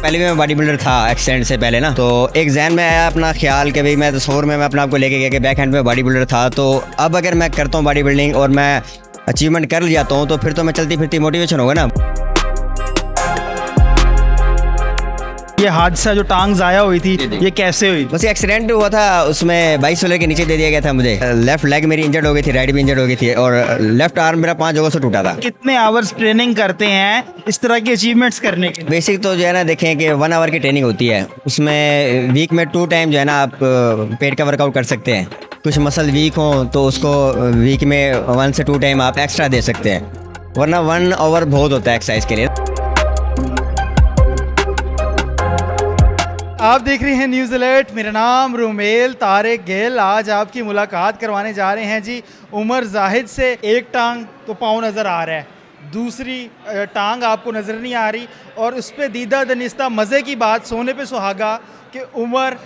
पहले भी मैं बॉडी बिल्डर था एक्सीडेंट से पहले ना, तो एक जहन में आया अपना ख्याल कि भाई मैं तस्वुर में मैं अपने आप को लेके गया कि बैक हैंड में बॉडी बिल्डर था, तो अब अगर मैं करता हूँ बॉडी बिल्डिंग और मैं अचीवमेंट कर जाता हूँ तो फिर तो मैं चलती फिरती मोटिवेशन होगा ना। ये हादसा जो टांग ज़ाया हुई थी ये कैसे हुई? बस एक्सीडेंट हुआ था, उसमें 22 व्हीलर के नीचे दे दिया गया था मुझे। लेफ्ट लेग मेरी इंजर्ड हो गई थी, राइट भी इंजर्ड हो गई थी और लेफ्ट आर्म मेरा 5 जगह से टूटा था। कितने आवर्स ट्रेनिंग करते हैं इस तरह की अचीवमेंट्स करने के? बेसिक तो जो है ना देखें कि 1 आवर की ट्रेनिंग होती है, उसमें वीक में 2 टाइम जो है ना आप पेट का वर्कआउट कर सकते हैं। कुछ मसल वीक हों तो उसको वीक में 1 से 2 टाइम आप एक्स्ट्रा दे सकते हैं, वरना 1 आवर बहुत होता है एक्सरसाइज के लिए। आप देख रहे हैं न्यूज़ अलर्ट। मेरा नाम रुमेल तारिक गिल। आज आपकी मुलाकात करवाने जा रहे हैं जी उमर जाहिद से। एक टांग तो पाँव नज़र आ रहा है, दूसरी टांग आपको नज़र नहीं आ रही, और उस पर दीदा दनिस्ता मज़े की बात, सोने पे सुहागा कि उमर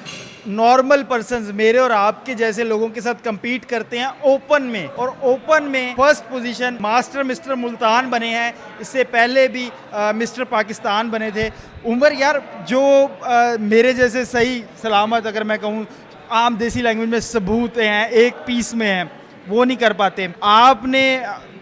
नॉर्मल पर्सन्स मेरे और आपके जैसे लोगों के साथ compete करते हैं ओपन में, और ओपन में first position master mister Multan बने हैं। इससे पहले भी मिस्टर पाकिस्तान बने थे। उमर यार, जो मेरे जैसे सही सलामत अगर मैं कहूँ आम देसी लैंग्वेज में सबूत हैं, एक पीस में हैं, वो नहीं कर पाते, आपने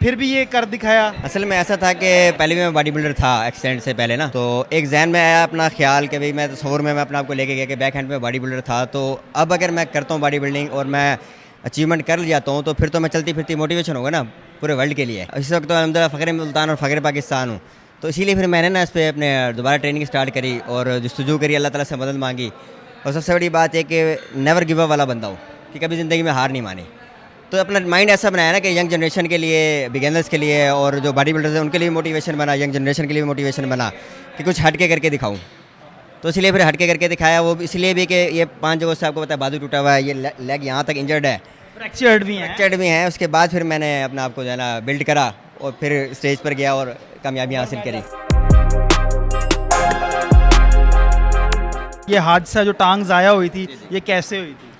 फिर भी ये कर दिखाया। असल में ऐसा था कि पहले भी मैं बॉडी बिल्डर था एक्सीडेंट से पहले ना, तो एक जहन में आया अपना ख्याल कि भाई मैं तस्वुर में मैं अपने आप को लेके गया कि बैक हैंड में बॉडी बिल्डर था, तो अब अगर मैं करता हूँ बॉडी बिल्डिंग और मैं अचीवमेंट कर जाता हूँ तो फिर तो मैं चलती फिरती मोटिवेशन होगा ना पूरे वर्ल्ड के लिए। इस वक्त तो अलहमदिल्ला फ़ख्र मुल्तान और फ़ख्र पाकिस्तान हूँ, तो इसीलिए फिर मैंने ना इस पर अपने दोबारा ट्रेनिंग स्टार्ट करी और जस्तजू करी, अल्लाह ताला से मदद मांगी। और सबसे बड़ी बात है कि नेवर गिव अप वाला बंदा हूँ कि कभी ज़िंदगी में हार नहीं मानी। तो अपना माइंड ऐसा बनाया ना कि यंग जनरेशन के लिए, बिगिनर्स के लिए और जो बॉडी बिल्डर्स हैं उनके लिए मोटिवेशन बना, यंग जनरेशन के लिए मोटिवेशन बना कि कुछ हट के करके दिखाऊं। तो इसलिए फिर हट के करके दिखाया, वो इसलिए भी कि ये 5 जगह से आपको पता है बाजू टूटा हुआ है, ये लेग यहाँ तक इंजर्ड है, फ्रैक्चर्ड भी हैं। उसके बाद फिर मैंने अपना आपको जो है ना बिल्ड करा और फिर स्टेज पर गया और कामयाबी हासिल करी। ये हादसा जो टांग ज़ाया हुई थी ये कैसे हुई थी?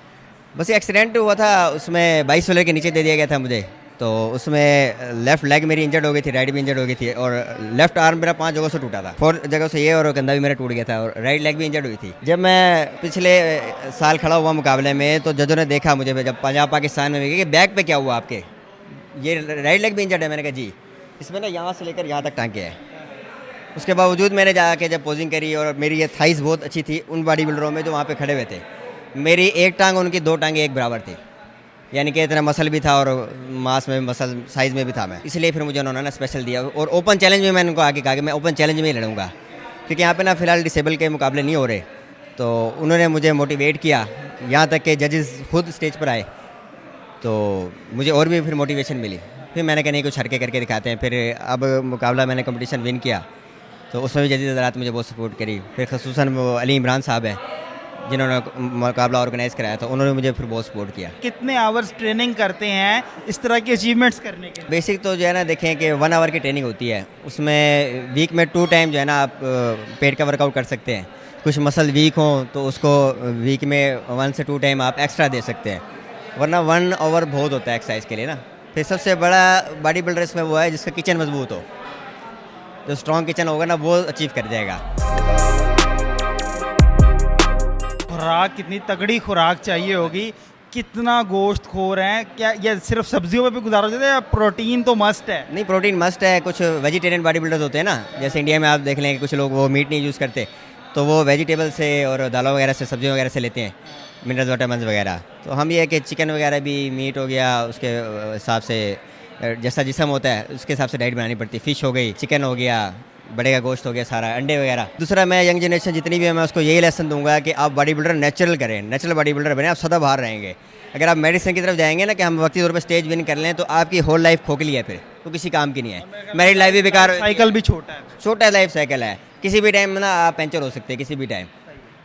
बस एक्सीडेंट हुआ था, उसमें 22 व्हीलर के नीचे दे दिया गया था मुझे, तो उसमें लेफ्ट लेग मेरी इंजर्ड हो गई थी, राइट भी इंजर्ड हो गई थी और लेफ्ट आर्म मेरा 5 जगह से टूटा था, 4 जगह से ये, और कंधा भी मेरा टूट गया था और राइट लेग भी इंजर्ड हुई थी। जब मैं पिछले साल खड़ा हुआ मुकाबले में तो जजों ने देखा मुझे, जब पंजाब पाकिस्तान में कि बैक पे क्या हुआ आपके, ये राइट लेग भी इंजर्ड है। मैंने कहा जी, इसमें ना यहाँ से लेकर यहाँ तक टांके है। उसके बावजूद मैंने जाके जब पोजिंग करी और मेरी ये थाइस बहुत अच्छी थी उन बॉडी बिल्डरों में जो वहाँ पे खड़े हुए थे, मेरी एक टांग उनकी 2 टांगे एक बराबर थी, यानी कि इतना मसल भी था और मास में मसल साइज़ में भी था मैं, इसलिए फिर मुझे उन्होंने ना स्पेशल दिया। और ओपन चैलेंज में मैंने उनको आगे कहा कि मैं ओपन चैलेंज में ही लड़ूंगा, क्योंकि यहाँ पे ना फ़िलहाल डिसेबल के मुकाबले नहीं हो रहे। तो उन्होंने मुझे मोटिवेट किया, यहाँ तक कि जजेस खुद स्टेज पर आए, तो मुझे और भी फिर मोटिवेशन मिली। फिर मैंने कहा नहीं, कुछ हटके करके दिखाते हैं। फिर अब मुकाबला मैंने कंपटीशन विन किया, तो उसमें भी जजेस हज़रात मुझे बहुत सपोर्ट करी। फिर खसूसन वो अली इमरान साहब हैं जिन्होंने मुकाबला ऑर्गेनाइज़ कराया था, उन्होंने मुझे फिर बहुत सपोर्ट किया। कितने आवर्स ट्रेनिंग करते हैं इस तरह की अचीवमेंट्स करने के? बेसिक तो जो है ना देखें कि 1 आवर की ट्रेनिंग होती है, उसमें वीक में 2 टाइम जो है ना आप पेट का वर्कआउट कर सकते हैं। कुछ मसल वीक हों तो उसको वीक में 1 से 2 टाइम आप एक्स्ट्रा दे सकते हैं, वरना 1 आवर बहुत होता है एक्सरसाइज के लिए ना। फिर सबसे बड़ा बॉडी बिल्डर इसमें वो है जिसका किचन मजबूत हो, जो स्ट्रॉन्ग किचन होगा ना वो अचीव कर जाएगा। खुराक कितनी तगड़ी खुराक चाहिए होगी, कितना गोश्त खो रहे हैं, क्या ये सिर्फ सब्जियों पे भी गुजारा जाता है या प्रोटीन तो मस्ट है? नहीं, प्रोटीन मस्ट है। कुछ वेजिटेरियन बॉडी बिल्डर्स होते हैं ना, जैसे इंडिया में आप देख लें कुछ लोग वो मीट नहीं यूज़ करते, तो वो वेजिटेबल से और दालों वगैरह से, सब्जियों वगैरह से लेते हैं मिनरल्स विटामिन्स वगैरह। तो हम ये है कि चिकन वगैरह भी, मीट हो गया, उसके हिसाब से जैसा जिस्म होता है उसके हिसाब से डाइट बनानी पड़ती है। फ़िश हो गई, चिकन हो गया, बड़े का गोश्त हो गया, सारा अंडे वगैरह। दूसरा, मैं यंग जनरेशन जितनी भी है मैं उसको यही लेसन दूंगा कि आप बॉडी बिल्डर नेचुरल करें, नेचुरल बॉडी बिल्डर बने, आप सदा बाहर रहेंगे। अगर आप मेडिसिन की तरफ जाएंगे ना कि हम वक्ती तौर पर स्टेज विन कर लें, तो आपकी होल लाइफ खोखली है, फिर तो किसी काम की नहीं है। मैरिड लाइफ भी बेकार, साइकिल भी छोटा लाइफ साइकिल है, किसी भी टाइम ना आप पंचर हो सकते हैं, किसी भी टाइम।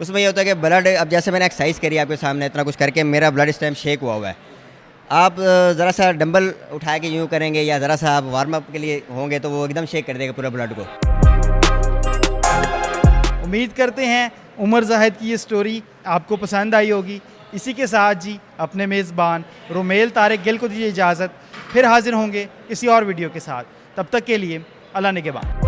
उसमें ये होता है कि ब्लड, अब जैसे मैंने एक्सरसाइज करी आपके सामने इतना कुछ करके, मेरा ब्लड इस टाइम शेक हुआ है। आप ज़रा सा डंबल उठा के यूँ करेंगे या ज़रा सा आप वार्म अप के लिए होंगे तो वो एकदम शेक कर देगा पूरा ब्लड को। उम्मीद करते हैं उमर जाहिद की ये स्टोरी आपको पसंद आई होगी। इसी के साथ जी अपने मेज़बान रुमेल तारिक गिल को दीजिए इजाज़त, फिर हाजिर होंगे किसी और वीडियो के साथ। तब तक के लिए अल्लाह निगहबान।